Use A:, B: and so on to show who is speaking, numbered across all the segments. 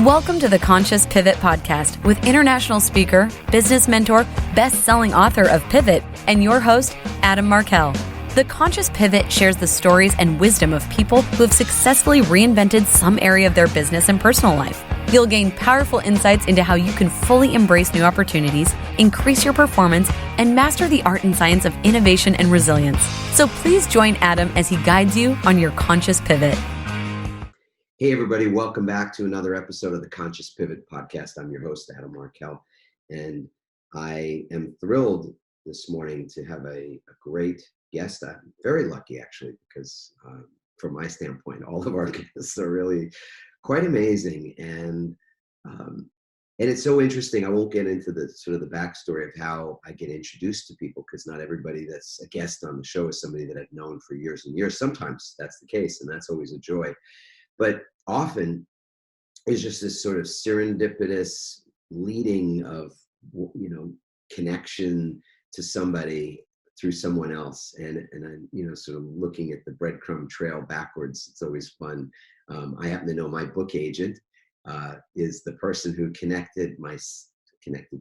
A: Welcome to the Conscious Pivot Podcast with international speaker, business mentor, best-selling author of Pivot, and your host, Adam Markell. The Conscious Pivot shares the stories and wisdom of people who have successfully reinvented some area of their business and personal life. You'll gain powerful insights into how you can fully embrace new opportunities, increase your performance, and master the art and science of innovation and resilience. So please join Adam as he guides you on your Conscious Pivot.
B: Hey, everybody. Welcome back to another episode of the Conscious Pivot Podcast. I'm your host, Adam Markell, and I am thrilled this morning to have a great guest. I'm very lucky, actually, because from my standpoint, all of our guests are really quite amazing. And it's so interesting. I won't get into the sort of the backstory of how I get introduced to people, because not everybody that's a guest on the show is somebody that I've known for years and years. Sometimes that's the case, and that's always a joy. But often it's just this sort of serendipitous leading of, connection to somebody through someone else. And I'm, sort of looking at the breadcrumb trail backwards. It's always fun. I happen to know my book agent is the person who connected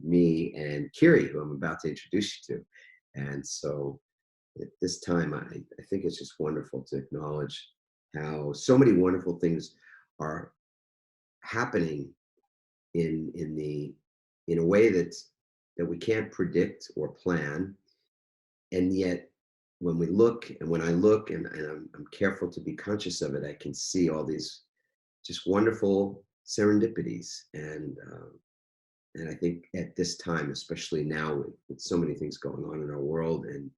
B: me and Kiri, who I'm about to introduce you to. And so at this time, I think it's just wonderful to acknowledge how so many wonderful things are happening in a way that we can't predict or plan. And yet when I look and I'm careful to be conscious of it, I can see all these just wonderful serendipities. And I think at this time, especially now with so many things going on in our world and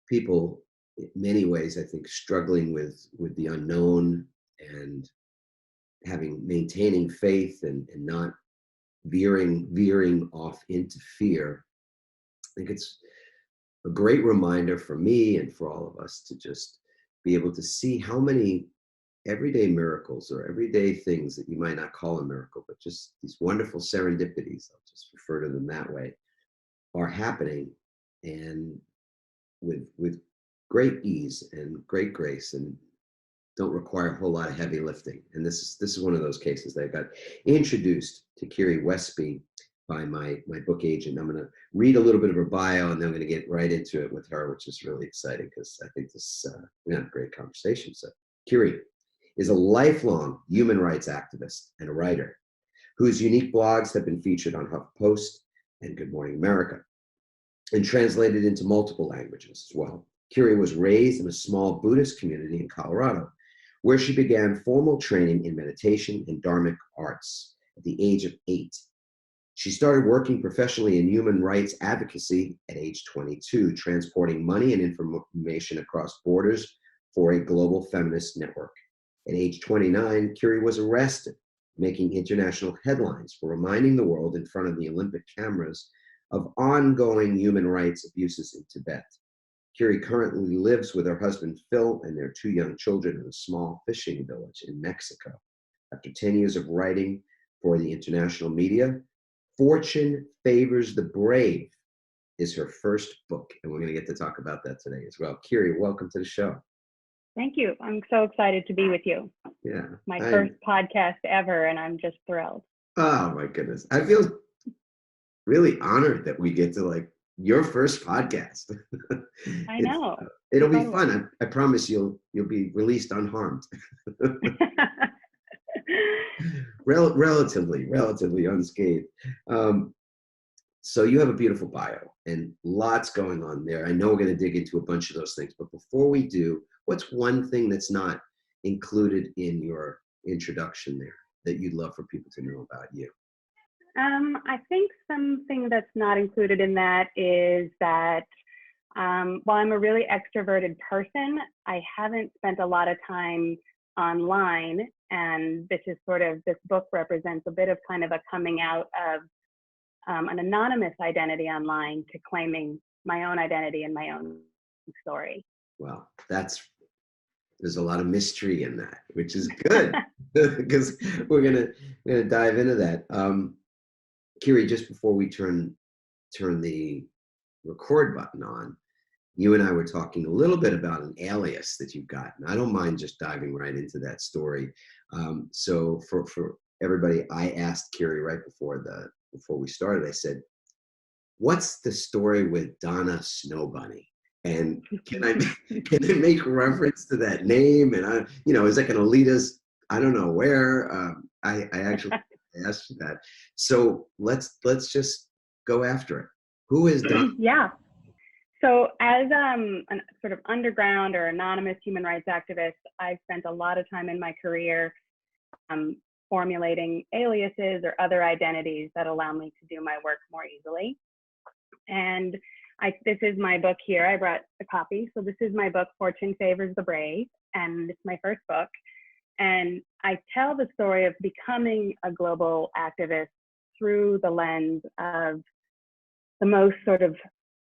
B: people in many ways, I think, struggling with the unknown and maintaining faith and not veering off into fear. I think it's a great reminder for me and for all of us to just be able to see how many everyday miracles or everyday things that you might not call a miracle, but just these wonderful serendipities, I'll just refer to them that way, are happening, and with great ease and great grace, and don't require a whole lot of heavy lifting. And this is one of those cases that I got introduced to Kiri Westby by my book agent. I'm going to read a little bit of her bio, and then I'm going to get right into it with her, which is really exciting because I think this we had a great conversation. So Kiri is a lifelong human rights activist and a writer whose unique blogs have been featured on HuffPost and Good Morning America and translated into multiple languages as well. Kiri was raised in a small Buddhist community in Colorado, where she began formal training in meditation and dharmic arts at the age of 8. She started working professionally in human rights advocacy at age 22, transporting money and information across borders for a global feminist network. At age 29, Kiri was arrested, making international headlines for reminding the world in front of the Olympic cameras of ongoing human rights abuses in Tibet. Kiri currently lives with her husband, Phil, and their 2 young children in a small fishing village in Mexico. After 10 years of writing for the international media, Fortune Favors the Brave is her first book, and we're going to get to talk about that today as well. Kiri, welcome to the show.
C: Thank you. I'm so excited to be with you.
B: Yeah.
C: My first podcast ever, and I'm just thrilled.
B: Oh, my goodness. I feel really honored that we get to your first podcast.
C: I know.
B: It'll be fun. I promise you'll be released unharmed. relatively unscathed. So you have a beautiful bio and lots going on there. I know we're going to dig into a bunch of those things, but before we do, what's one thing that's not included in your introduction there that you'd love for people to know about you?
C: I think something that's not included in that is that while I'm a really extroverted person, I haven't spent a lot of time online, and this book represents a bit of kind of a coming out of an anonymous identity online to claiming my own identity and my own story.
B: Well, there's a lot of mystery in that, which is good because we're gonna dive into that. Kiri, just before we turn the record button on, you and I were talking a little bit about an alias that you've got, and I don't mind just diving right into that story. So for everybody, I asked Kiri right before we started, I said, what's the story with Donna Snow Bunny? And can I make reference to that name? And is like an elitist, I don't know where. I actually asked you that. So let's just go after it. Who is Donna?
C: Yeah. So as a sort of underground or anonymous human rights activist, I've spent a lot of time in my career formulating aliases or other identities that allow me to do my work more easily. And this is my book here. I brought a copy. So this is my book, Fortune Favors the Brave, and it's my first book. And I tell the story of becoming a global activist through the lens of the most sort of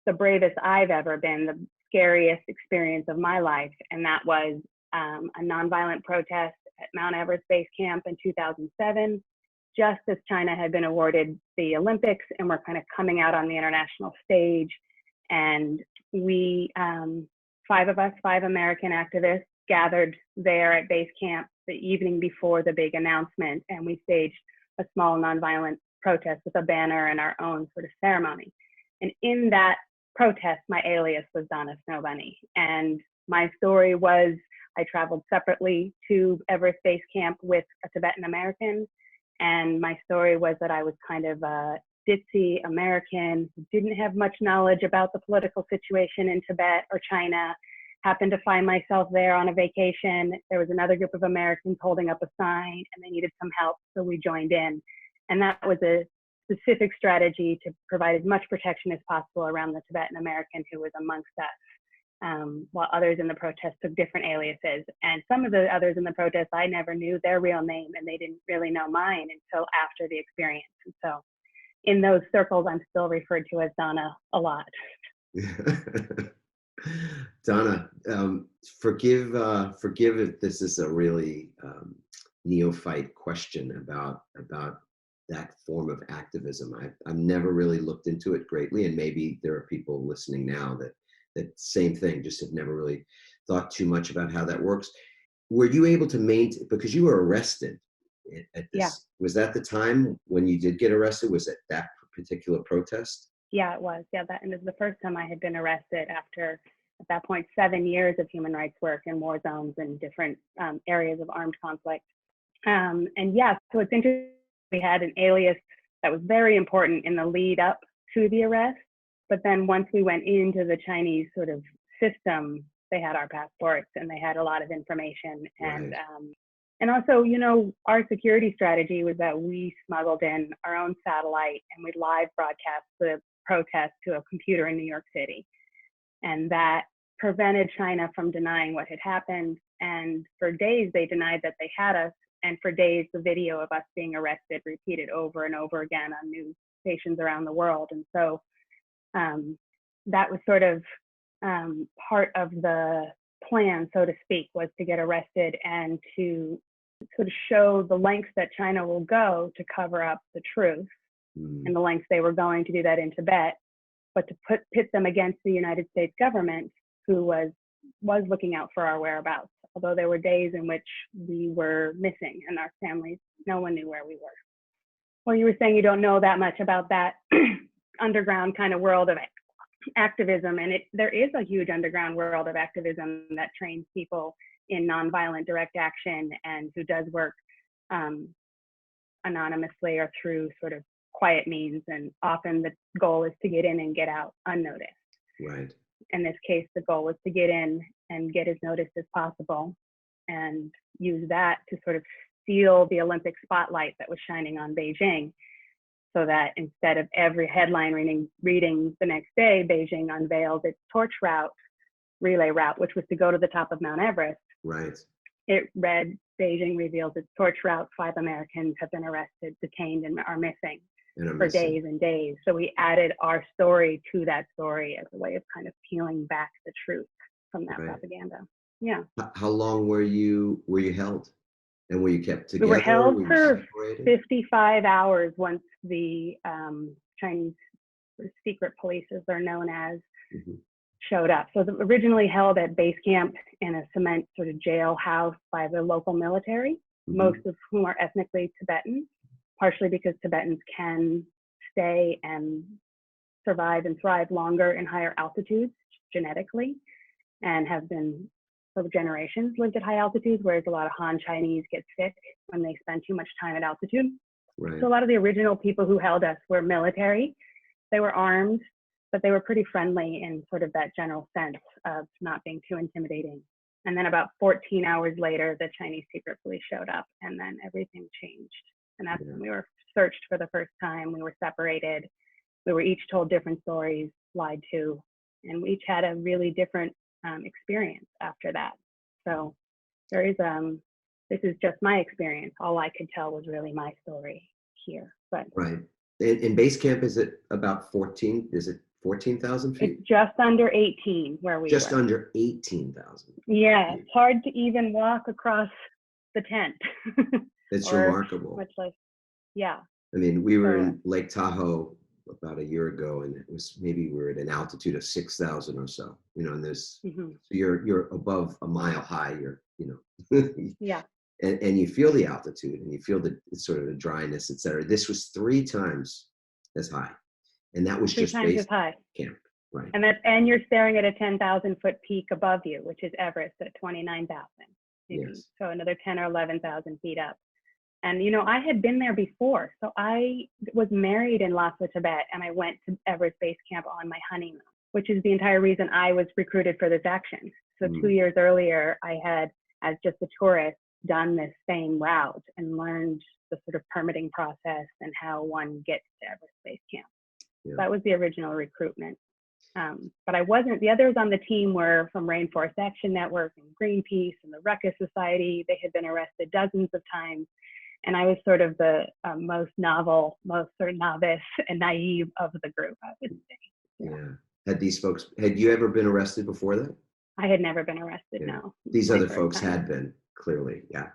C: the bravest I've ever been, the scariest experience of my life. And that was a nonviolent protest at Mount Everest Base Camp in 2007, just as China had been awarded the Olympics and were kind of coming out on the international stage. And we, five American activists, gathered there at base camp the evening before the big announcement, and we staged a small nonviolent protest with a banner and our own sort of ceremony. And in that protest, my alias was Donna Snow Bunny. And my story was, I traveled separately to Everest Base Camp with a Tibetan American. And my story was that I was kind of a ditzy American who didn't have much knowledge about the political situation in Tibet or China, happened to find myself there on a vacation. There was another group of Americans holding up a sign and they needed some help, so we joined in. And that was a specific strategy to provide as much protection as possible around the Tibetan American who was amongst us, while others in the protest took different aliases. And some of the others in the protest, I never knew their real name, and they didn't really know mine until after the experience. And so in those circles, I'm still referred to as Donna a lot.
B: Donna, forgive if this is a really neophyte question about that form of activism. I've never really looked into it greatly, and maybe there are people listening now that same thing, just have never really thought too much about how that works. Were you able to maintain, because you were arrested at this,
C: Yeah.
B: Was that the time when you did get arrested? Was it that particular protest?
C: Yeah, it was. Yeah, and it was the first time I had been arrested after, at that point, 7 years of human rights work in war zones and different areas of armed conflict. And yeah, so it's interesting. We had an alias that was very important in the lead up to the arrest. But then once we went into the Chinese sort of system, they had our passports and they had a lot of information. And
B: Right.
C: And also, our security strategy was that we smuggled in our own satellite and we'd live broadcast the protest to a computer in New York City. And that prevented China from denying what had happened. And for days, they denied that they had us. And for days, the video of us being arrested repeated over and over again on news stations around the world. And so that was sort of part of the plan, so to speak, was to get arrested and to sort of show the lengths that China will go to cover up the truth, and the lengths they were going to do that in Tibet, but to pit them against the United States government, who was looking out for our whereabouts. Although there were days in which we were missing and our families, no one knew where we were. Well, you were saying you don't know that much about that underground kind of world of activism, and there is a huge underground world of activism that trains people in nonviolent direct action and who does work anonymously or through sort of quiet means, and often the goal is to get in and get out unnoticed.
B: Right.
C: In this case, the goal was to get in and get as noticed as possible and use that to sort of steal the Olympic spotlight that was shining on Beijing, so that instead of every headline reading the next day, Beijing unveiled its torch relay route, which was to go to the top of Mount Everest.
B: Right.
C: It read, Beijing reveals its torch route, 5 Americans have been arrested, detained, and are missing for days and days. So we added our story to that story as a way of kind of peeling back the truth from that propaganda. Yeah.
B: How long were you held? And were you kept together?
C: We were held for
B: separated?
C: 55 hours once the Chinese secret police, as they're known as, showed up. So originally held at base camp in a cement sort of jail house by the local military. most of whom are ethnically Tibetan, partially because Tibetans can stay and survive and thrive longer in higher altitudes genetically, and have been for generations lived at high altitudes, whereas a lot of Han Chinese get sick when they spend too much time at altitude.
B: Right.
C: So a lot of the original people who held us were military. They were armed, but they were pretty friendly in sort of that general sense of not being too intimidating. And then about 14 hours later, the Chinese secret police showed up, and then everything changed. And that's when we were searched for the first time. We were separated. We were each told different stories, lied to, and we each had a really different experience after that. So there is, this is just my experience. All I could tell was really my story here. But
B: right. In base camp, is it about 14? Is it 14,000 feet?
C: It's just under 18 where we
B: just
C: were.
B: under 18,000.
C: Yeah, it's hard to even walk across the tent.
B: It's remarkable.
C: Much less, yeah.
B: I mean, we were in Lake Tahoe about a year ago, and it was maybe we were at an altitude of 6,000 or so. You know, and there's so you're above a mile high. You're
C: yeah.
B: And you feel the altitude, and you feel the sort of the dryness, et cetera. This was 3 times as high, and that was just base camp, right?
C: And you're staring at a 10,000 foot peak above you, which is Everest at 29,000.
B: Yes.
C: So another 10 or 11,000 feet up. And I had been there before, so I was married in Lhasa, Tibet, and I went to Everest Base Camp on my honeymoon, which is the entire reason I was recruited for this action. So 2 years earlier, I had, as just a tourist, done this same route and learned the sort of permitting process and how one gets to Everest Base Camp. Yeah. That was the original recruitment. But I wasn't, the others on the team were from Rainforest Action Network and Greenpeace and the Ruckus Society. They had been arrested dozens of times. And I was sort of the most novel, most sort of novice and naive of the group, I would say.
B: Yeah. Had you ever been arrested before that?
C: I had never been arrested, no.
B: These other folks had been, clearly, yeah.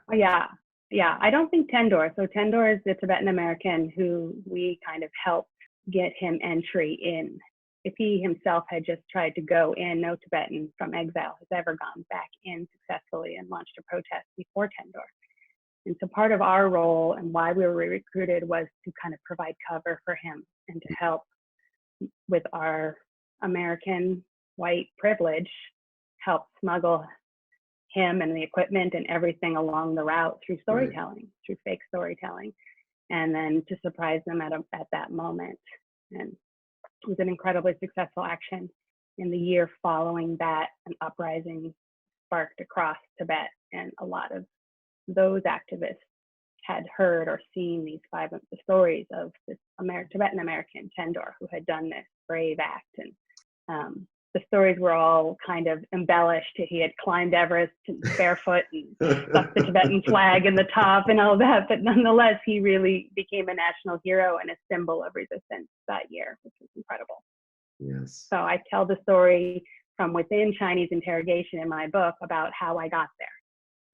C: Yeah. I don't think Tendor. So Tendor is the Tibetan American who we kind of helped get him entry in. If he himself had just tried to go in, no Tibetan from exile has ever gone back in successfully and launched a protest before Tendor. And so part of our role and why we were recruited was to kind of provide cover for him and to help with our American white privilege, help smuggle him and the equipment and everything along the route through storytelling, through fake storytelling, and then to surprise them at that moment. And it was an incredibly successful action. In the year following that, an uprising sparked across Tibet, and a lot of those activists had heard or seen these the stories of this Tibetan American Tendor who had done this brave act. And the stories were all kind of embellished. He had climbed Everest barefoot and stuck the Tibetan flag in the top and all that. But nonetheless, he really became a national hero and a symbol of resistance that year, which was incredible.
B: Yes.
C: So I tell the story from within Chinese interrogation in my book about how I got there.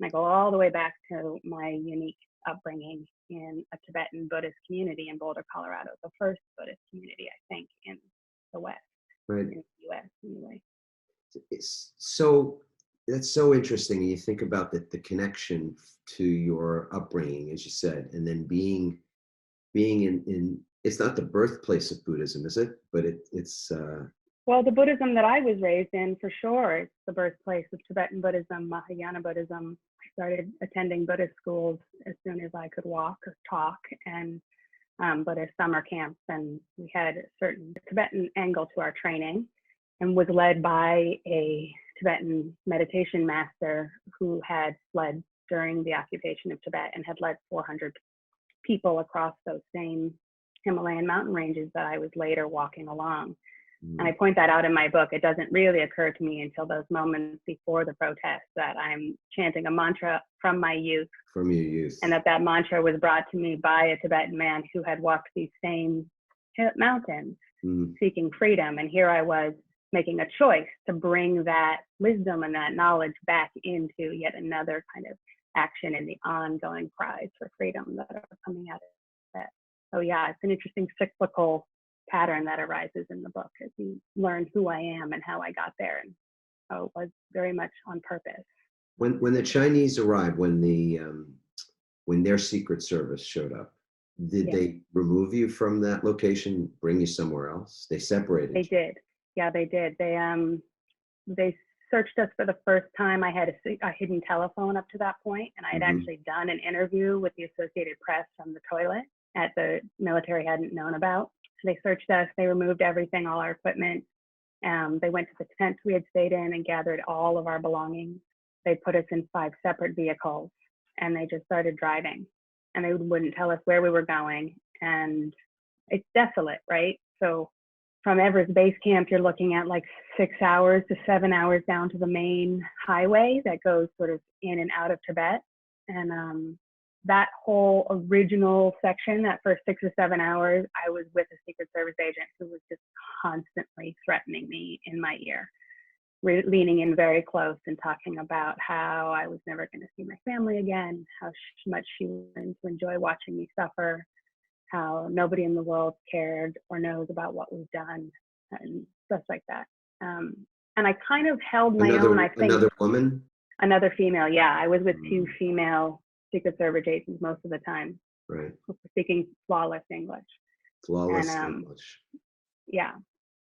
C: And I go all the way back to my unique upbringing in a Tibetan Buddhist community in Boulder, Colorado, the first Buddhist community, I think, in the West, in the U.S. anyway.
B: That's so interesting. You think about the connection to your upbringing, as you said, and then being in it's not the birthplace of Buddhism, is it? But it's
C: well, the Buddhism that I was raised in, for sure, it's the birthplace of Tibetan Buddhism, Mahayana Buddhism. I started attending Buddhist schools as soon as I could walk or talk, and Buddhist summer camps. And we had a certain Tibetan angle to our training, and was led by a Tibetan meditation master who had fled during the occupation of Tibet and had led 400 people across those same Himalayan mountain ranges that I was later walking along. And I point that out in my book. It doesn't really occur to me until those moments before the protest that I'm chanting a mantra from my youth.
B: From your youth.
C: And that mantra was brought to me by a Tibetan man who had walked these same mountains seeking freedom. And here I was making a choice to bring that wisdom and that knowledge back into yet another kind of action in the ongoing cries for freedom that are coming out of that. So yeah, it's an interesting cyclical pattern that arises in the book as you learn who I am and how I got there. And so it was very much on purpose.
B: When the Chinese arrived, when the when their Secret Service showed up, did
C: Yeah.
B: they remove you from that location, bring you somewhere else? They separated
C: They
B: you.
C: did. Yeah, they did. They searched us for the first time. I had a hidden telephone up to that point, and I had actually done an interview with the Associated Press from the toilet that the military hadn't known about. So they searched us. They removed everything, all our equipment. They went to the tent we had stayed in and gathered all of our belongings. They put us in 5 separate vehicles, and they just started driving. And they wouldn't tell us where we were going. And it's desolate, right? So from Everest Base Camp, you're looking at like 6 hours to 7 hours down to the main highway that goes sort of in and out of Tibet. And that whole original section, that first 6 or 7 hours, I was with a Secret Service agent who was just constantly threatening me in my ear, leaning in very close and talking about how I was never going to see my family again, how much she wanted to enjoy watching me suffer, how nobody in the world cared or knows about what we've done, and stuff like that. And I kind of held my own, I think.
B: Another woman?
C: Another female, yeah. I was with 2 female Secret Service agents most of the time.
B: Right.
C: Speaking flawless English.
B: Flawless English.
C: Yeah.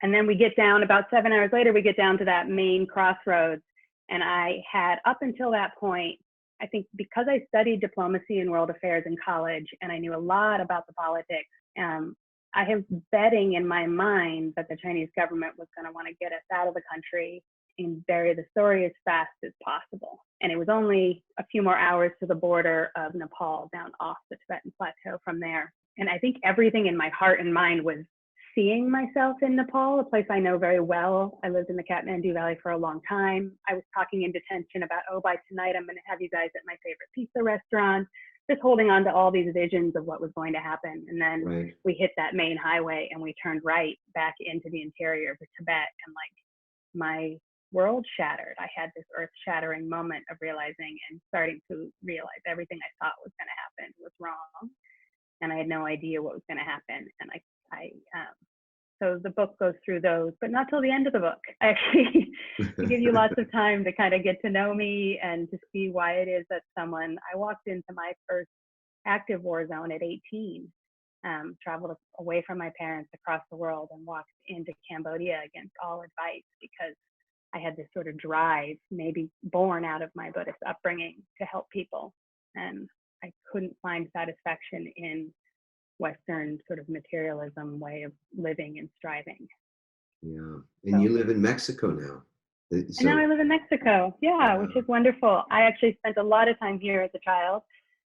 C: And then we get down, about 7 hours later, we get down to that main crossroads. And I had, up until that point, I think because I studied diplomacy and world affairs in college, and I knew a lot about the politics, I have betting in my mind that the Chinese government was going to want to get us out of the country and bury the story as fast as possible. And it was only a few more hours to the border of Nepal, down off the Tibetan plateau from there. And I think everything in my heart and mind was seeing myself in Nepal, a place I know very well. I lived in the Kathmandu Valley for a long time. I was talking in detention about, oh, by tonight, I'm going to have you guys at my favorite pizza restaurant, just holding on to all these visions of what was going to happen. And then we hit that main highway and we turned right back into the interior of Tibet, and like my world shattered. I had this earth-shattering moment of realizing and starting to realize everything I thought was going to happen was wrong, and I had no idea what was going to happen. And so the book goes through those, but not till the end of the book. Actually, to give you lots of time to kind of get to know me and to see why it is that I walked into my first active war zone at 18, traveled away from my parents across the world and walked into Cambodia against all advice, because I had this sort of drive, maybe born out of my Buddhist upbringing, to help people. And I couldn't find satisfaction in Western sort of materialism way of living and striving.
B: Yeah. And you live in Mexico now.
C: And now I live in Mexico. Yeah, which is wonderful. I actually spent a lot of time here as a child,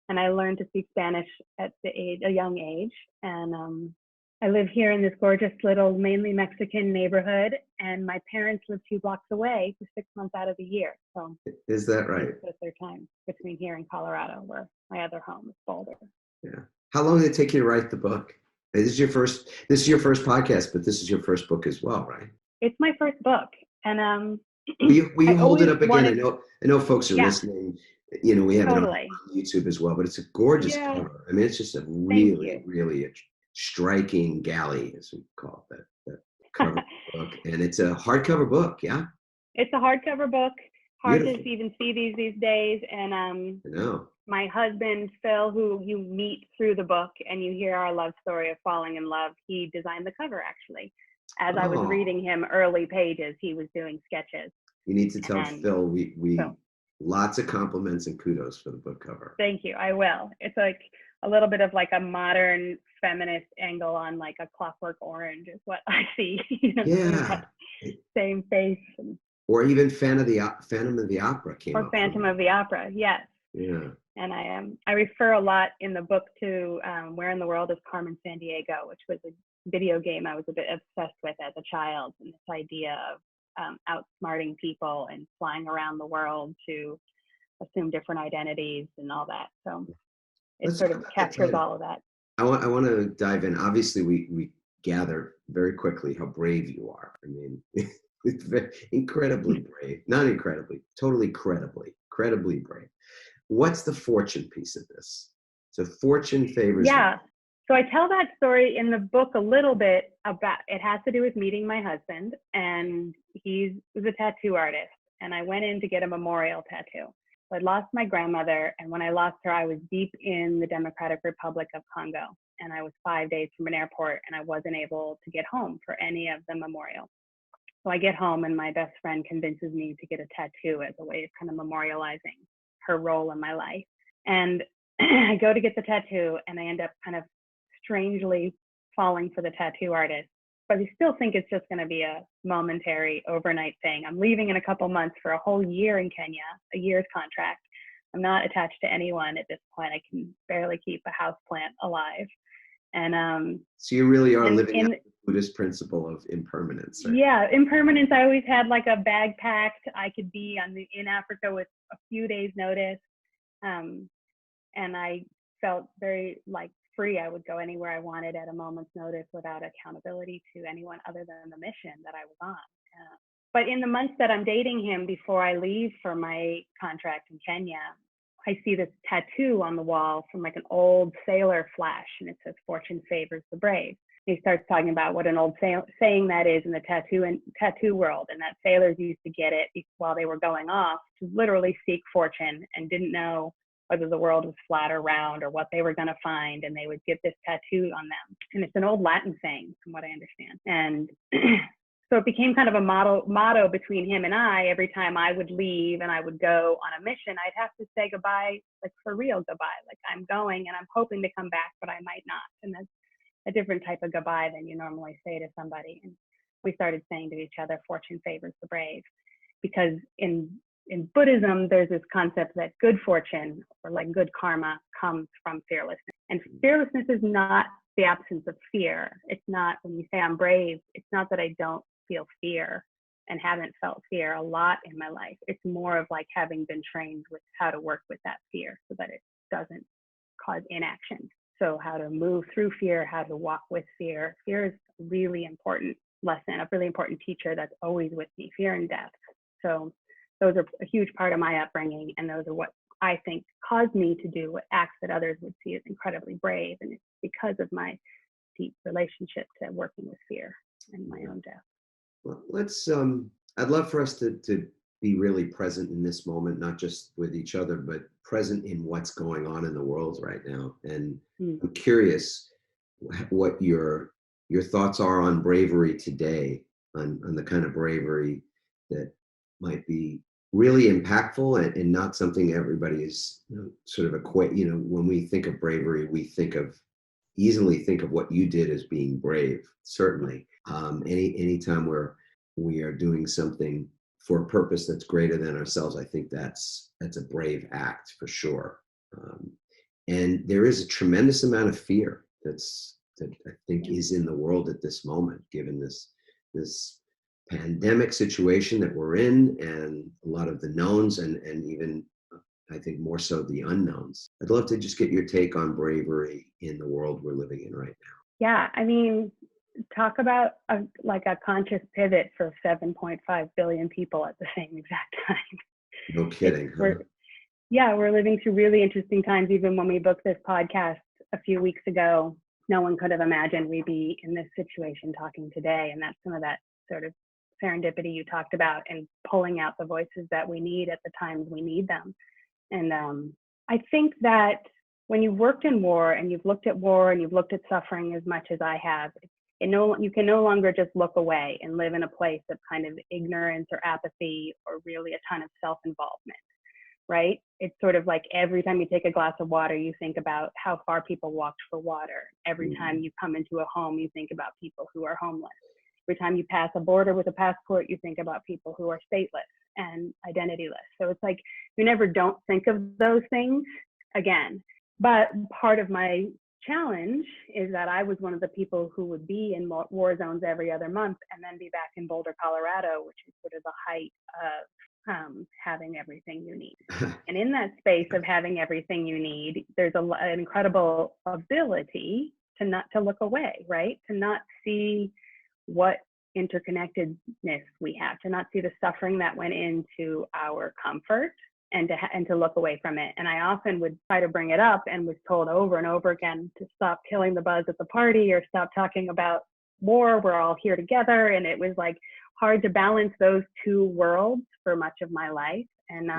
C: and I learned to speak Spanish at a young age. And I live here in this gorgeous little, mainly Mexican neighborhood, and my parents live 2 blocks away for 6 months out of the year. So
B: is that right?
C: Split their time between here and Colorado, where my other home is Boulder.
B: Yeah. How long did it take you to write the book? This is your first podcast, but this is your first book as well, right?
C: It's my first book, and
B: will you hold it up again? I know folks are
C: Yeah.
B: listening. You know, we have it on YouTube as well, but it's a gorgeous cover. I mean, it's just a really a striking galley, as we call it, that cover book, and it's a hardcover book. Yeah,
C: it's a hardcover book. Hard
B: Beautiful.
C: to even see these days, and
B: I know.
C: My husband, Phil, who you meet through the book and you hear our love story of falling in love, he designed the cover, actually. As I was reading him early pages, he was doing sketches.
B: You need to tell Phil we lots of compliments and kudos for the book cover.
C: Thank you. I will. It's like a little bit of like a modern feminist angle on like a Clockwork Orange is what I see.
B: Yeah.
C: Same face.
B: Or even Phantom of the Opera came up.
C: Or Phantom of the Opera, yes.
B: Yeah.
C: And I refer a lot in the book to Where in the World is Carmen Sandiego, which was a video game I was a bit obsessed with as a child, and this idea of outsmarting people and flying around the world to assume different identities and all that. So it sort of captures all of that.
B: I want to dive in. Obviously, we gather very quickly how brave you are. I mean, it's incredibly brave. Not incredibly, totally credibly brave. What's the fortune piece of this? So fortune favors.
C: Yeah. So I tell that story in the book a little bit about, it has to do with meeting my husband, and he was a tattoo artist, and I went in to get a memorial tattoo. So I lost my grandmother, and when I lost her, I was deep in the Democratic Republic of Congo, and I was 5 days from an airport, and I wasn't able to get home for any of the memorial. So I get home, and my best friend convinces me to get a tattoo as a way of kind of memorializing her role in my life. And I go to get the tattoo, and I end up kind of strangely falling for the tattoo artist. But I still think it's just going to be a momentary overnight thing. I'm leaving in a couple months for a whole year in Kenya, a year's contract. I'm not attached to anyone at this point. I can barely keep a house plant alive. And
B: so you really are living out the Buddhist principle of impermanence, right?
C: Yeah, impermanence. I always had like a bag packed. I could be in Africa with a few days' notice, and I felt very like free. I would go anywhere I wanted at a moment's notice without accountability to anyone other than the mission that I was on. But in the months that I'm dating him before I leave for my contract in Kenya, I see this tattoo on the wall from like an old sailor flash, and it says "Fortune favors the brave." And he starts talking about what an old saying that is in the tattoo world, and that sailors used to get it while they were going off to literally seek fortune and didn't know whether the world was flat or round or what they were going to find, and they would get this tattoo on them. And it's an old Latin saying, from what I understand. And so it became kind of a motto between him and I. Every time I would leave and I would go on a mission, I'd have to say goodbye, like for real goodbye. Like I'm going and I'm hoping to come back, but I might not. And that's a different type of goodbye than you normally say to somebody. And we started saying to each other, "Fortune favors the brave," because in Buddhism, there's this concept that good fortune or like good karma comes from fearlessness. And fearlessness is not the absence of fear. It's not, when you say I'm brave, it's not that I don't feel fear and haven't felt fear a lot in my life. It's more of like having been trained with how to work with that fear so that it doesn't cause inaction. So how to move through fear, how to walk with fear. Fear is a really important lesson, a really important teacher that's always with me, fear and death. So those are a huge part of my upbringing, and those are what I think caused me to do what acts that others would see as incredibly brave. And it's because of my deep relationship to working with fear and my own death.
B: Well, I'd love for us to be really present in this moment, not just with each other, but present in what's going on in the world right now. And I'm curious what your thoughts are on bravery today, on the kind of bravery that might be really impactful and not something everybody is sort of equate. When we think of bravery, we easily think of what you did as being brave. Certainly, anytime we are doing something for a purpose that's greater than ourselves, I think that's a brave act for sure. And there is a tremendous amount of fear that I think is in the world at this moment, given this pandemic situation that we're in, and a lot of the knowns and even I think more so the unknowns. I'd love to just get your take on bravery in the world we're living in right now.
C: Yeah, I mean, talk about a conscious pivot for 7.5 billion people at the same exact time.
B: No kidding.
C: We're living through really interesting times. Even when we booked this podcast a few weeks ago, no one could have imagined we'd be in this situation talking today. And that's some of that sort of serendipity you talked about, and pulling out the voices that we need at the times we need them. And I think that when you've worked in war and you've looked at suffering as much as I have, you can no longer just look away and live in a place of kind of ignorance or apathy or really a ton of self-involvement, right? It's sort of like every time you take a glass of water, you think about how far people walked for water. Every time you come into a home, you think about people who are homeless. Every time you pass a border with a passport, you think about people who are stateless and identityless. So it's like you never don't think of those things again. But part of my challenge is that I was one of the people who would be in war zones every other month and then be back in Boulder, Colorado, which is sort of the height of having everything you need. And in that space of having everything you need, there's an incredible ability to not to look away, right? To not see what interconnectedness we have, to not see the suffering that went into our comfort, and to look away from it. And I often would try to bring it up and was told over and over again to stop killing the buzz at the party or stop talking about war. We're all here together. And it was like hard to balance those two worlds for much of my life. And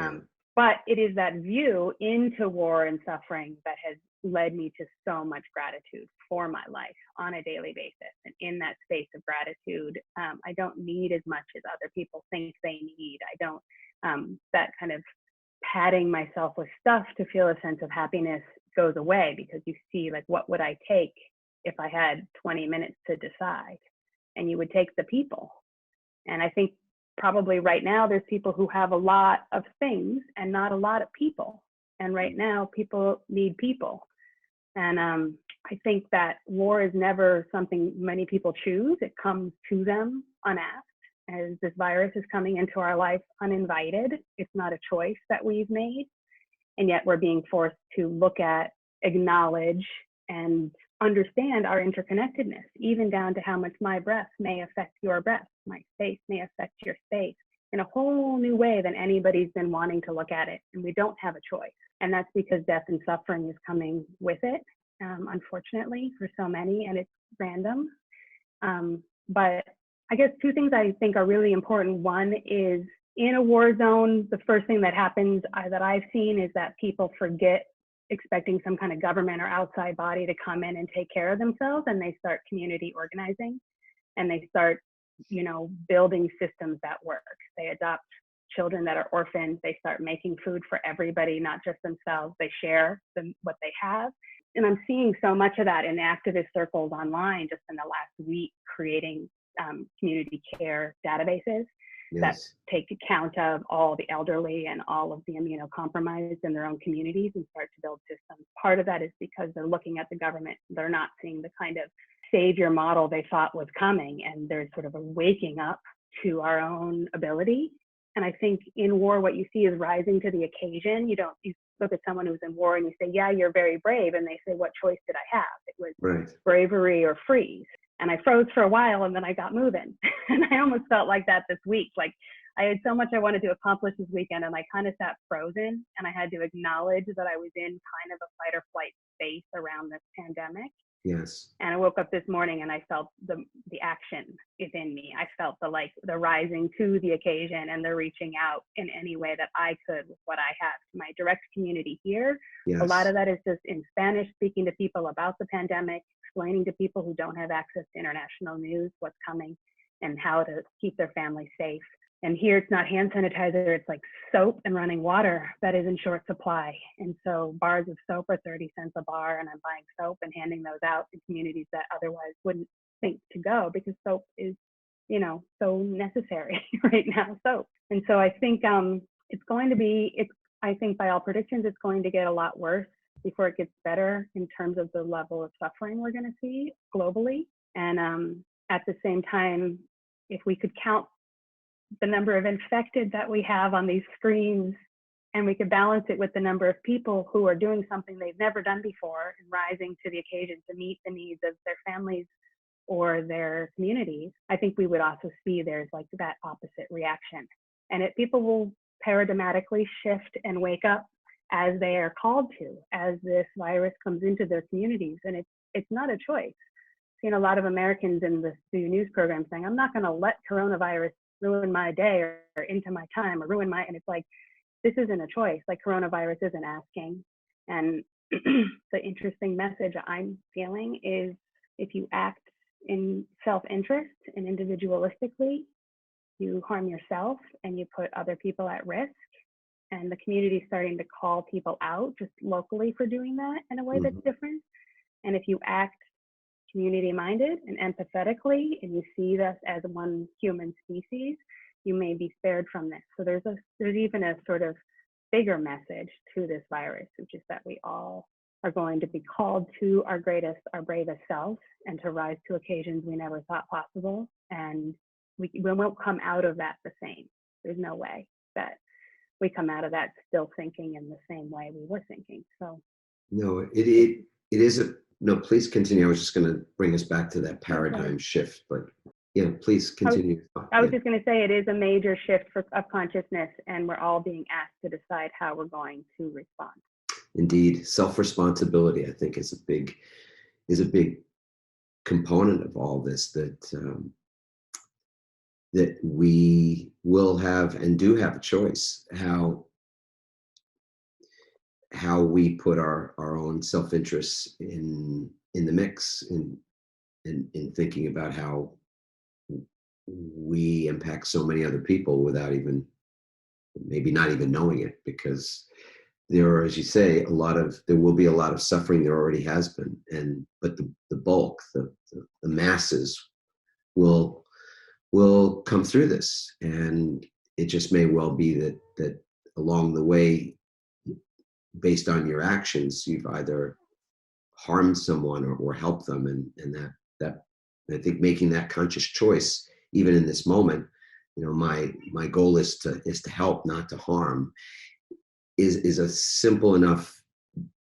C: But it is that view into war and suffering that has led me to so much gratitude for my life on a daily basis. And in that space of gratitude, I don't need as much as other people think they need. I don't, that kind of patting myself with stuff to feel a sense of happiness goes away, because you see, like, what would I take if I had 20 minutes to decide? And you would take the people. And I think probably right now there's people who have a lot of things and not a lot of people. And right now people need people. And I think that war is never something many people choose. It comes to them unasked. As this virus is coming into our life uninvited, it's not a choice that we've made. And yet we're being forced to look at, acknowledge, and understand our interconnectedness, even down to how much my breath may affect your breath, my space may affect your space in a whole new way than anybody's been wanting to look at it. And we don't have a choice. And that's because death and suffering is coming with it, unfortunately, for so many, and it's random. But I guess two things I think are really important. One is, in a war zone, the first thing that happens that I've seen is that people forget expecting some kind of government or outside body to come in and take care of themselves, and they start community organizing, and they start, building systems that work. They adopt children that are orphaned. They start making food for everybody, not just themselves. They share what they have. And I'm seeing so much of that in activist circles online just in the last week, creating community care databases that take account of all the elderly and all of the immunocompromised in their own communities and start to build systems. Part of that is because they're looking at the government. They're not seeing the kind of savior model they thought was coming, and there's sort of a waking up to our own ability. And I think in war, what you see is rising to the occasion. You look at someone who's in war and you say, yeah, you're very brave. And they say, what choice did I have? It was bravery or freeze. And I froze for a while, and then I got moving. And I almost felt like that this week. Like, I had so much I wanted to accomplish this weekend, and I kind of sat frozen, and I had to acknowledge that I was in kind of a fight or flight space around this pandemic.
B: Yes.
C: And I woke up this morning and I felt the action within me. I felt the rising to the occasion and the reaching out in any way that I could with what I have to my direct community here.
B: Yes.
C: A lot of that is just in Spanish, speaking to people about the pandemic, explaining to people who don't have access to international news what's coming and how to keep their family safe. And here it's not hand sanitizer, it's like soap and running water that is in short supply. And so bars of soap are 30 cents a bar, and I'm buying soap and handing those out in communities that otherwise wouldn't think to go, because soap is, so necessary right now, soap. And so I think I think by all predictions, it's going to get a lot worse before it gets better in terms of the level of suffering we're going to see globally. And at the same time, if we could count the number of infected that we have on these screens, and we could balance it with the number of people who are doing something they've never done before and rising to the occasion to meet the needs of their families or their communities, I think we would also see there's like that opposite reaction. And people will paradigmatically shift and wake up as they are called to, as this virus comes into their communities. And it's not a choice. I've seen a lot of Americans in the news program saying, I'm not going to let coronavirus ruin my day or into my time or and it's like, this isn't a choice. Like, coronavirus isn't asking. And the interesting message I'm feeling is, if you act in self-interest and individualistically, you harm yourself and you put other people at risk. And the community is starting to call people out just locally for doing that in a way that's different. And if you act community-minded and empathetically, and you see this as one human species, you may be spared from this. So there's even a sort of bigger message to this virus, which is that we all are going to be called to our greatest, our bravest selves, and to rise to occasions we never thought possible. And we won't come out of that the same. There's no way that we come out of that still thinking in the same way we were thinking. So
B: no, it is no, please continue. I was just going to bring us back to that paradigm shift, but yeah, please continue.
C: I was just going to say, it is a major shift of consciousness, and we're all being asked to decide how we're going to respond.
B: Indeed, self-responsibility, I think, is a big component of all this, that we will have and do have a choice how how we put our own self-interests in the mix, in thinking about how we impact so many other people without even, maybe not even knowing it, because there are, as you say, there will be a lot of suffering. There already has been, but the bulk, the masses will come through this, and it just may well be that along the way, based on your actions, you've either harmed someone or helped them, and that I think making that conscious choice, even in this moment, my goal is to help, not to harm, is a simple enough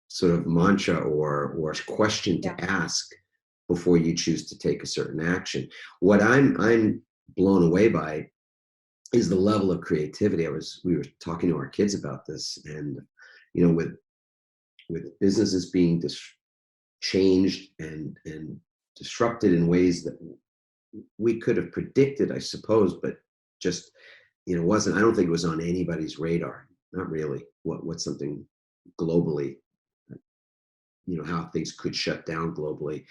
B: sort of mantra or question to ask before you choose to take a certain action. What I'm blown away by is the level of creativity. We were talking to our kids about this, and with businesses being changed and disrupted in ways that we could have predicted, I suppose, but just wasn't. I don't think it was on anybody's radar. Not really. What's something globally? How things could shut down globally,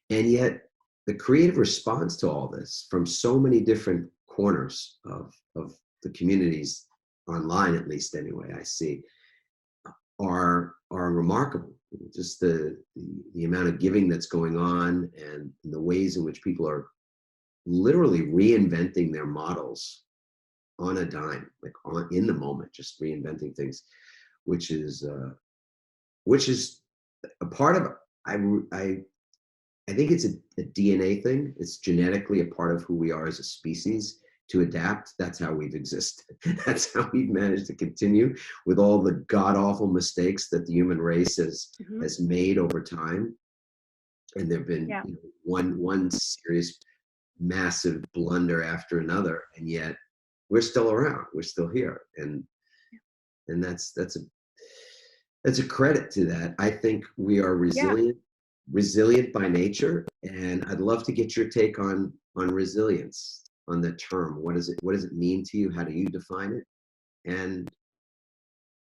B: and yet the creative response to all this from so many different corners of the communities online, at least anyway, I see, are remarkable. Just the amount of giving that's going on, and the ways in which people are literally reinventing their models on a dime, like in the moment, just reinventing things, which is a part of, I think it's a DNA thing. It's genetically a part of who we are as a species, to adapt. That's how we've existed. That's how we've managed to continue with all the god-awful mistakes that the human race has made over time. And there've been one serious, massive blunder after another, and yet we're still around. We're still here, and that's a credit to that. I think we are resilient by nature, and I'd love to get your take on resilience, on the term. What does it mean to you? How do you define it? And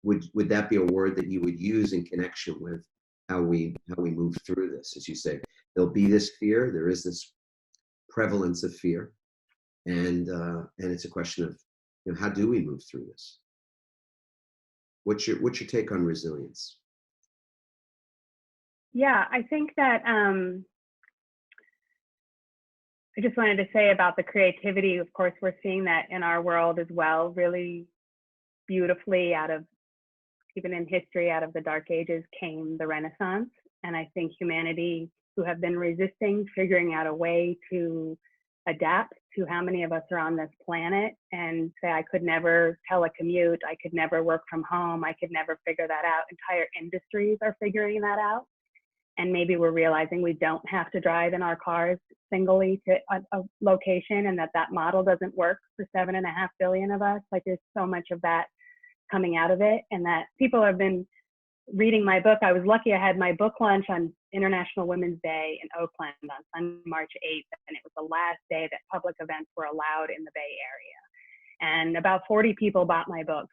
B: would that be a word that you would use in connection with how we move through this? As you say, there'll be this fear. There is this prevalence of fear, and it's a question of how do we move through this? What's your take on resilience?
C: Yeah, I think that I just wanted to say about the creativity. Of course, we're seeing that in our world as well, really beautifully. Even in history, out of the Dark Ages came the Renaissance. And I think humanity, who have been resisting, figuring out a way to adapt to how many of us are on this planet, and say, I could never telecommute, I could never work from home, I could never figure that out. Entire industries are figuring that out. And maybe we're realizing we don't have to drive in our cars singly to a location, and that model doesn't work for 7.5 billion of us. Like, there's so much of that coming out of it, and that people have been reading my book. I was lucky, I had my book launch on International Women's Day in Oakland on Sunday, March 8th, and it was the last day that public events were allowed in the Bay Area. And about 40 people bought my book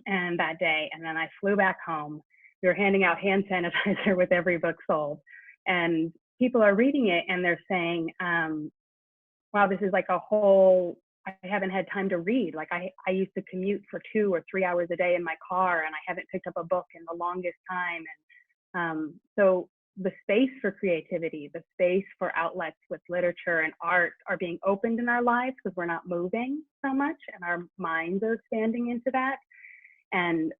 C: and that day, and then I flew back home. We were handing out hand sanitizer with every book sold, and people are reading it and they're saying, wow, this is like a whole, I haven't had time to read. Like, I used to commute for 2 or 3 hours a day in my car, and I haven't picked up a book in the longest time. And so the space for creativity, the space for outlets with literature and art are being opened in our lives, because we're not moving so much, and our minds are expanding into that. And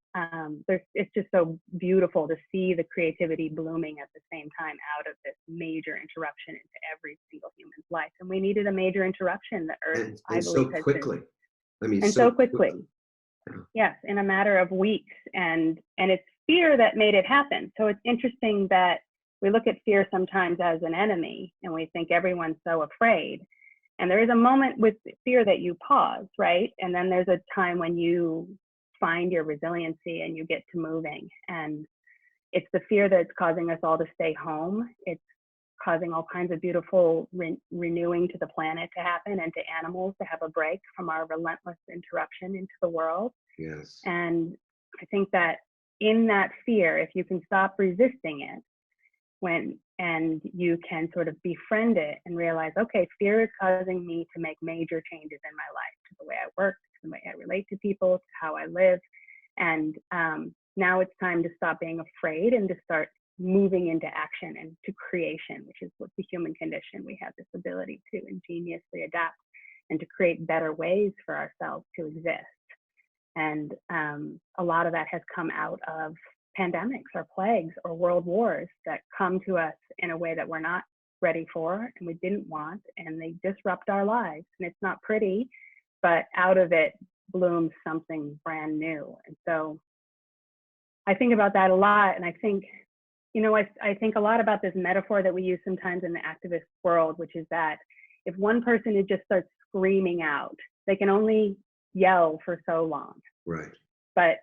C: it's just so beautiful to see the creativity blooming at the same time out of this major interruption into every single human's life. And we needed a major interruption. The Earth, I believe,
B: so quickly.
C: So quickly. Yes, in a matter of weeks. And it's fear that made it happen. So it's interesting that we look at fear sometimes as an enemy, and we think everyone's so afraid. And there is a moment with fear that you pause, right? And then there's a time when you find your resiliency and you get to moving. And it's the fear that's causing us all to stay home. It's causing all kinds of beautiful renewing to the planet to happen, and to animals to have a break from our relentless interruption into the world.
B: Yes.
C: And I think that in that fear, if you can stop resisting it, and you can sort of befriend it and realize, okay, fear is causing me to make major changes in my life, to the way I work, to the way I relate to people, to how I live. And now it's time to stop being afraid and to start moving into action and to creation, which is what the human condition. We have this ability to ingeniously adapt and to create better ways for ourselves to exist. And a lot of that has come out of pandemics or plagues or world wars that come to us in a way that we're not ready for and we didn't want, and they disrupt our lives. And it's not pretty, but out of it blooms something brand new. And so I think about that a lot. And I think, I think a lot about this metaphor that we use sometimes in the activist world, which is that if one person just starts screaming out, they can only yell for so long.
B: Right.
C: But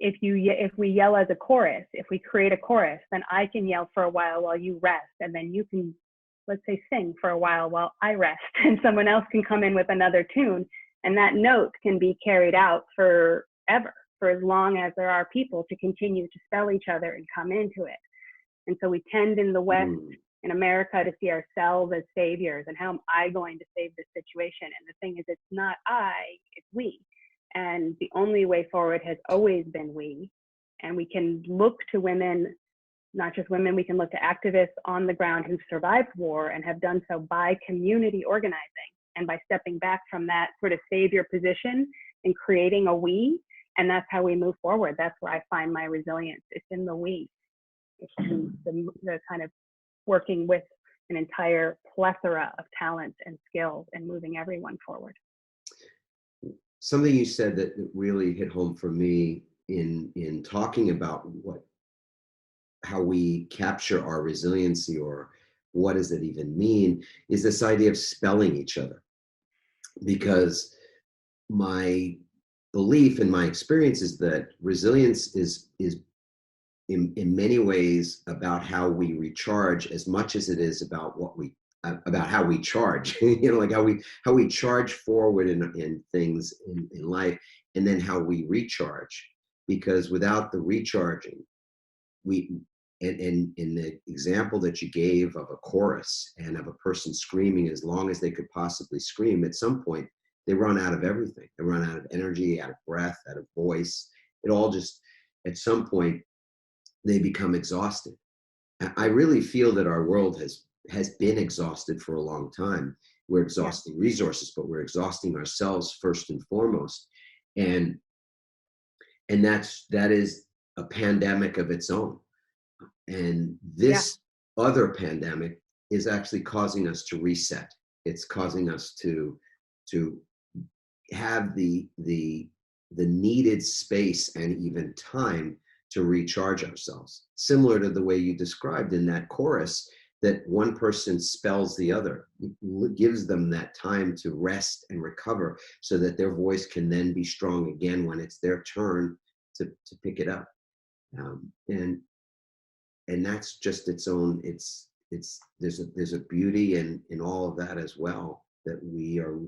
C: if we yell as a chorus, if we create a chorus, then I can yell for a while you rest, and then you can, let's say, sing for a while I rest, and someone else can come in with another tune, and that note can be carried out forever, for as long as there are people to continue to spell each other and come into it. And so we tend in the West, in America, to see ourselves as saviors, and how am I going to save this situation? And the thing is, it's not I, it's we. And the only way forward has always been we. And we can look to women, not just women, we can look to activists on the ground who've survived war and have done so by community organizing and by stepping back from that sort of savior position and creating a we. And that's how we move forward. That's where I find my resilience. It's in the we. It's in the kind of working with an entire plethora of talents and skills and moving everyone forward.
B: Something you said that really hit home for me in talking about how we capture our resiliency, or what does it even mean, is this idea of spelling each other. Because my belief and my experience is that resilience is in many ways about how we recharge, as much as it is about how we charge, like how we charge forward in things in life, and then how we recharge. Because without the recharging, and in the example that you gave of a chorus and of a person screaming as long as they could possibly scream, at some point they run out of everything. They run out of energy, out of breath, out of voice. It all just, at some point, they become exhausted. I really feel that our world has been exhausted for a long time. We're exhausting resources, but we're exhausting ourselves first and foremost. And that is a pandemic of its own. And this other pandemic is actually causing us to reset. It's causing us to have the needed space and even time to recharge ourselves. Similar to the way you described in that chorus, that one person spells the other, gives them that time to rest and recover, so that their voice can then be strong again when it's their turn to pick it up. And that's just its own. There's a beauty in all of that as well, that we are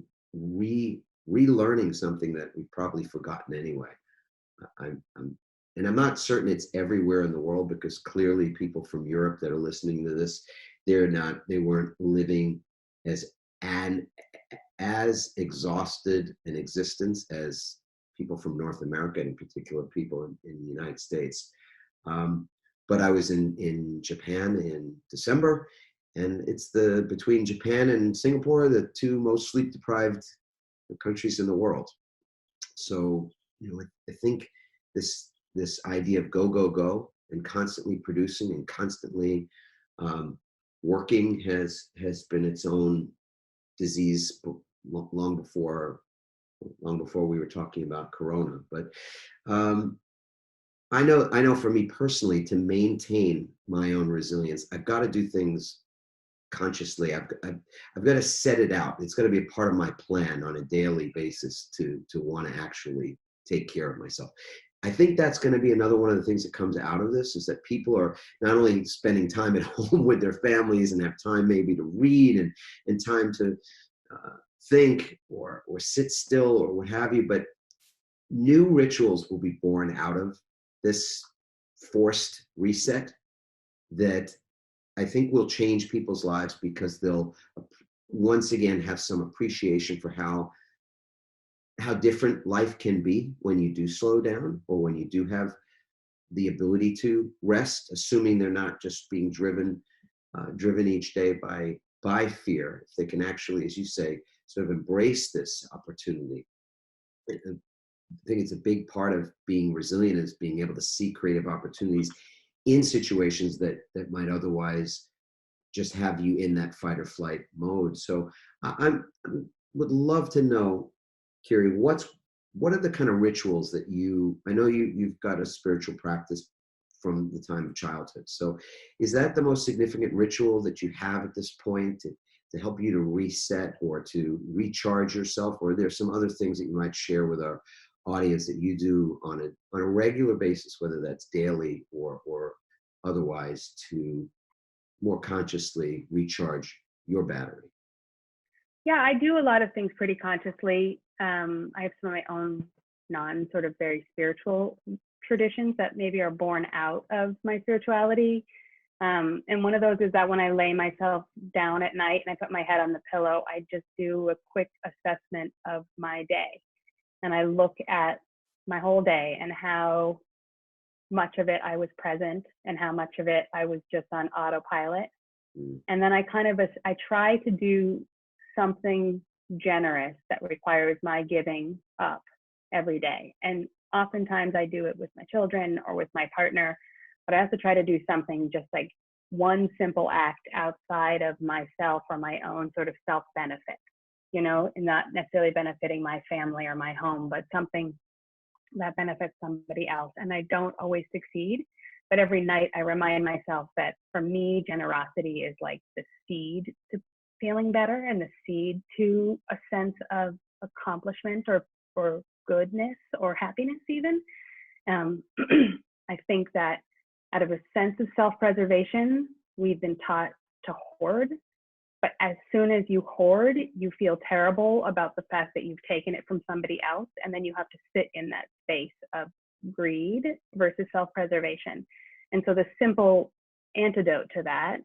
B: relearning something that we've probably forgotten anyway. And I'm not certain it's everywhere in the world, because clearly people from Europe that are listening to this, they weren't living as exhausted an existence as people from North America, and in particular people in the United States. But I was in Japan in December, and it's between Japan and Singapore, the two most sleep deprived countries in the world. So, I think this idea of go, and constantly producing and constantly working has been its own disease long before we were talking about Corona. But I know for me personally, to maintain my own resilience, I've got to do things consciously. I've got to set it out. It's got to be a part of my plan on a daily basis to want to actually take care of myself. I think that's going to be another one of the things that comes out of this, is that people are not only spending time at home with their families and have time maybe to read and time to think or sit still or what have you, but new rituals will be born out of this forced reset that I think will change people's lives, because they'll once again have some appreciation for how different life can be when you do slow down, or when you do have the ability to rest, assuming they're not just being driven each day by fear. If they can actually, as you say, sort of embrace this opportunity. I think it's a big part of being resilient, is being able to see creative opportunities in situations that might otherwise just have you in that fight or flight mode. So I would love to know, Kiri, what are the kind of rituals that I know you've got a spiritual practice from the time of childhood. So is that the most significant ritual that you have at this point to help you to reset or to recharge yourself? Or are there some other things that you might share with our audience that you do on a regular basis, whether that's daily or otherwise, to more consciously recharge your battery?
C: Yeah, I do a lot of things pretty consciously. I have some of my own sort of very spiritual traditions that maybe are born out of my spirituality. And one of those is that when I lay myself down at night and I put my head on the pillow, I just do a quick assessment of my day. And I look at my whole day and how much of it I was present and how much of it I was just on autopilot. And then I try to do something generous that requires my giving up every day. And oftentimes I do it with my children or with my partner, but I also try to do something just like one simple act outside of myself or my own sort of self-benefit, and not necessarily benefiting my family or my home, but something that benefits somebody else. And I don't always succeed, but every night I remind myself that for me, generosity is like the seed to feeling better and the seed to a sense of accomplishment or goodness or happiness even. I think that out of a sense of self-preservation, we've been taught to hoard. But as soon as you hoard, you feel terrible about the fact that you've taken it from somebody else. And then you have to sit in that space of greed versus self-preservation. And so the simple antidote to that,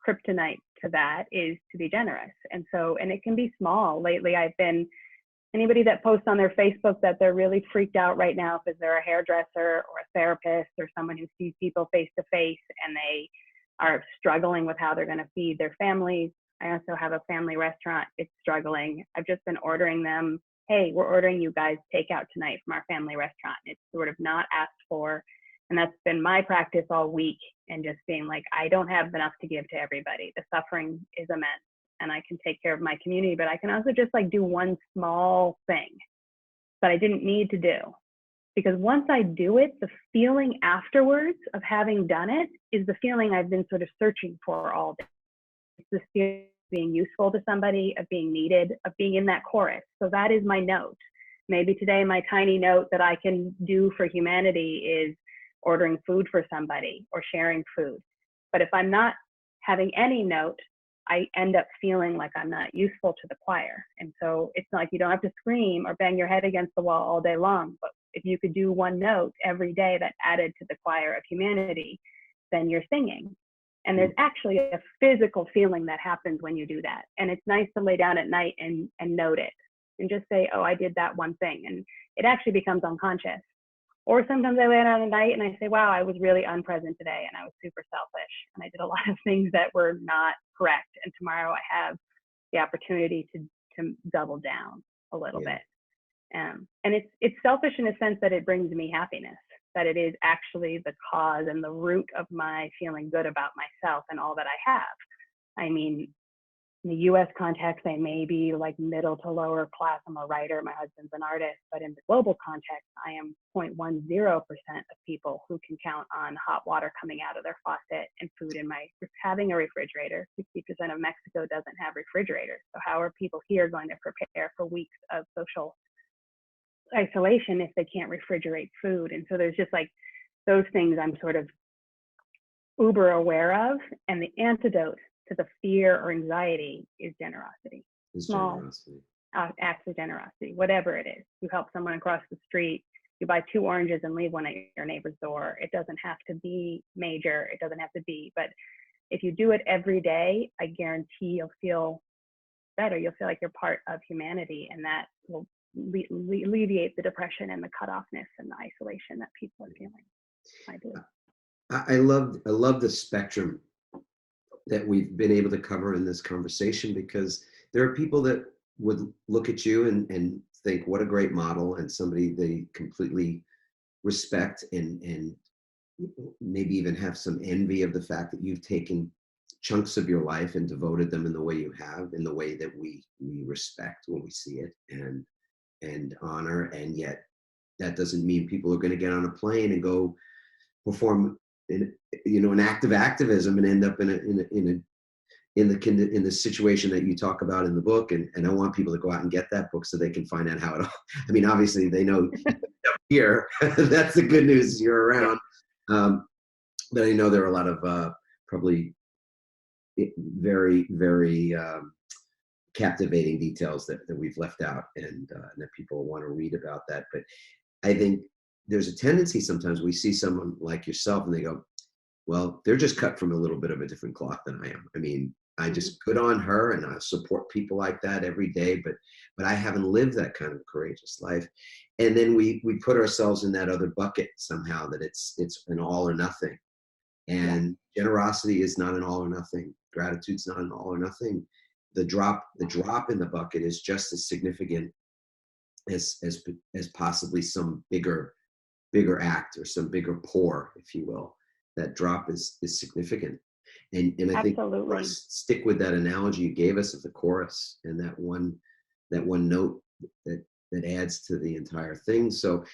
C: kryptonite to that, is to be generous. And it can be small. Lately, anybody that posts on their Facebook that they're really freaked out right now because they're a hairdresser or a therapist or someone who sees people face to face and they are struggling with how they're going to feed their families. I also have a family restaurant. It's struggling. I've just been ordering them, hey, we're ordering you guys takeout tonight from our family restaurant. It's sort of not asked for. And that's been my practice all week, and just being like, I don't have enough to give to everybody. The suffering is immense, and I can take care of my community, but I can also just like do one small thing that I didn't need to do. Because once I do it, the feeling afterwards of having done it is the feeling I've been sort of searching for all day. It's the feeling of being useful to somebody, of being needed, of being in that chorus. So that is my note. Maybe today my tiny note that I can do for humanity is ordering food for somebody or sharing food. But if I'm not having any note, I end up feeling like I'm not useful to the choir. And so it's not like you don't have to scream or bang your head against the wall all day long, but if you could do one note every day that added to the choir of humanity, then you're singing. And there's actually a physical feeling that happens when you do that. And it's nice to lay down at night and note it and just say, oh, I did that one thing. And it actually becomes unconscious. Or sometimes I lay down at night and I say, wow, I was really unpresent today and I was super selfish and I did a lot of things that were not correct. And tomorrow I have the opportunity to double down a little bit. And it's selfish in a sense that it brings me happiness, that it is actually the cause and the root of my feeling good about myself and all that I have. I mean, in the US context, I may be like middle to lower class. I'm a writer, my husband's an artist, but in the global context, I am 0.10% of people who can count on hot water coming out of their faucet and food in having a refrigerator. 60% of Mexico doesn't have refrigerators. So how are people here going to prepare for weeks of social isolation if they can't refrigerate food? And so there's just like those things I'm sort of uber aware of. And the antidote to the fear or anxiety is generosity. Small acts of generosity, whatever it is. You help someone across the street, you buy 2 oranges and leave one at your neighbor's door. It doesn't have to be major. It doesn't have to be, but if you do it every day, I guarantee you'll feel better. You'll feel like you're part of humanity, and that will alleviate the depression and the cutoffness and the isolation that people are feeling. I do.
B: I love the spectrum that we've been able to cover in this conversation, because there are people that would look at you and think, what a great model, and somebody they completely respect, and maybe even have some envy of the fact that you've taken chunks of your life and devoted them in the way you have, in the way that we respect when we see it and honor. And yet that doesn't mean people are going to get on a plane and go perform an act of activism and end up in the situation that you talk about in the book. And I want people to go out and get that book so they can find out how it all, I mean, obviously they know here, that's the good news, you're around. But I know there are a lot of probably very, very captivating details that we've left out, and that people want to read about that. But I think there's a tendency sometimes we see someone like yourself and they go, well, they're just cut from a little bit of a different cloth than I am. I mean, I just good on her, and I support people like that every day, but I haven't lived that kind of courageous life. And then we put ourselves in that other bucket somehow, that it's an all or nothing. And generosity is not an all or nothing. Gratitude's not an all or nothing. The drop in the bucket is just as significant as possibly some bigger act, or some bigger pour, if you will. That drop is significant. And I think stick with that analogy you gave us of the chorus, and that one note that adds to the entire thing. So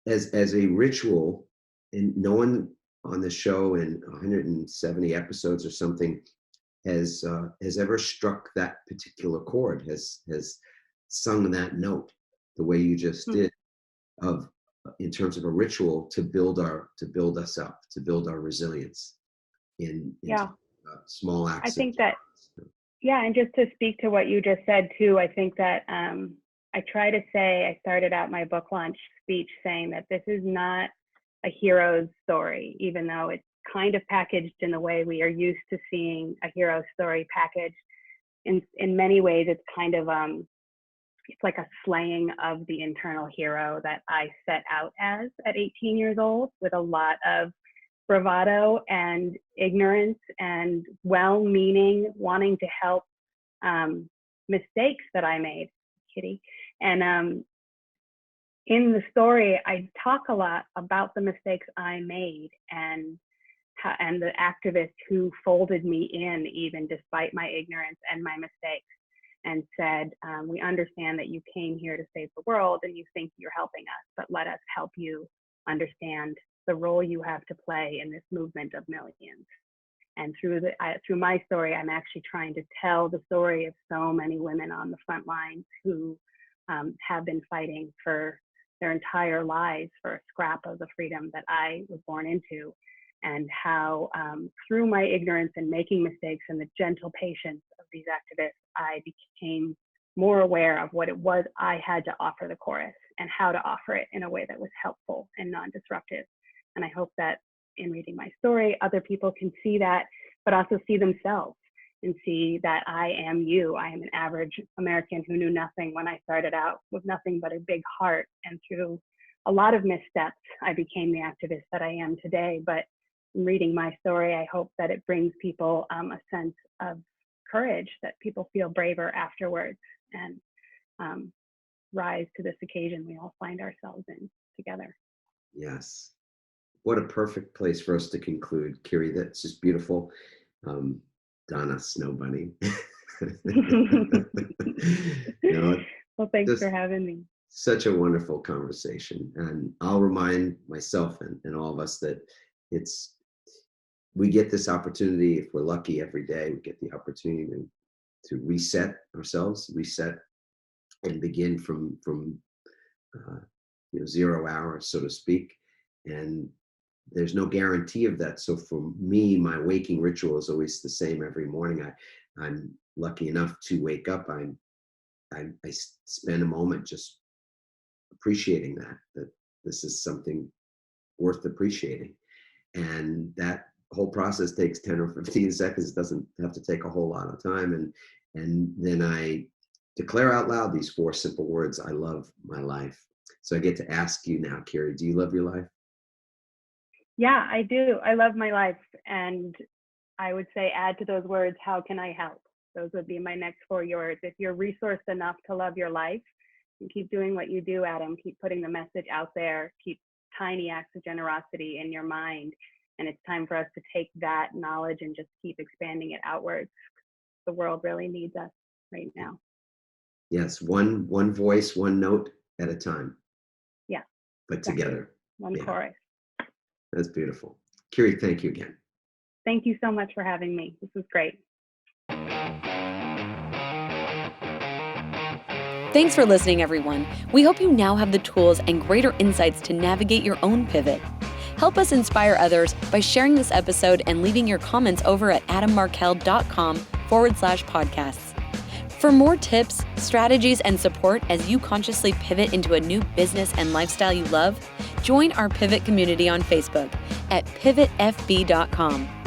B: as a ritual, and no one on the show in 170 episodes or something has ever struck that particular chord, has sung that note the way you just did, in terms of a ritual to build us up, to build our resilience in small acts.
C: I think that, and just to speak to what you just said too, I think that I try to say, I started out my book launch speech saying that this is not a hero's story, even though it's kind of packaged in the way we are used to seeing a hero story packaged. In many ways, it's kind of it's like a slaying of the internal hero that I set out as at 18 years old, with a lot of bravado and ignorance and well-meaning, wanting to help mistakes that I made, Kitty. And in the story, I talk a lot about the mistakes I made, and the activists who folded me in, even despite my ignorance and my mistakes, and said, we understand that you came here to save the world and you think you're helping us, but let us help you understand the role you have to play in this movement of millions. And through my story, I'm actually trying to tell the story of so many women on the front lines who have been fighting for their entire lives for a scrap of the freedom that I was born into, and how through my ignorance and making mistakes and the gentle patience of these activists, I became more aware of what it was I had to offer the chorus, and how to offer it in a way that was helpful and non-disruptive. And I hope that in reading my story, other people can see that, but also see themselves and see that I am you. I am an average American who knew nothing when I started out, with nothing but a big heart. And through a lot of missteps, I became the activist that I am today. But in reading my story, I hope that it brings people a sense of courage, that people feel braver afterwards, and rise to this occasion we all find ourselves in together.
B: Yes. What a perfect place for us to conclude, Kiri. That's just beautiful. Donna Snow Bunny.
C: Well, thanks for having me.
B: Such a wonderful conversation. And I'll remind myself and all of us that we get this opportunity, if we're lucky, every day. We get the opportunity to reset ourselves, and begin from 0 hour, so to speak. And there's no guarantee of that. So for me, my waking ritual is always the same every morning. I'm lucky enough to wake up. I spend a moment just appreciating that this is something worth appreciating. And that whole process takes 10 or 15 seconds. It doesn't have to take a whole lot of time. And then I declare out loud these 4 simple words: I love my life. So I get to ask you now, Kiri, do you love your life?
C: Yeah, I do. I love my life. And I would say add to those words, how can I help? Those would be my next 4 words. If you're resourced enough to love your life, and keep doing what you do, Adam, keep putting the message out there, keep tiny acts of generosity in your mind. And it's time for us to take that knowledge and just keep expanding it outwards. The world really needs us right now.
B: Yes, one voice, one note at a time.
C: Yeah.
B: But together.
C: One chorus.
B: That's beautiful. Kiri, thank you again.
C: Thank you so much for having me. This was great.
A: Thanks for listening, everyone. We hope you now have the tools and greater insights to navigate your own pivot. Help us inspire others by sharing this episode and leaving your comments over at adammarkel.com/podcasts. For more tips, strategies, and support as you consciously pivot into a new business and lifestyle you love, join our Pivot community on Facebook at pivotfb.com.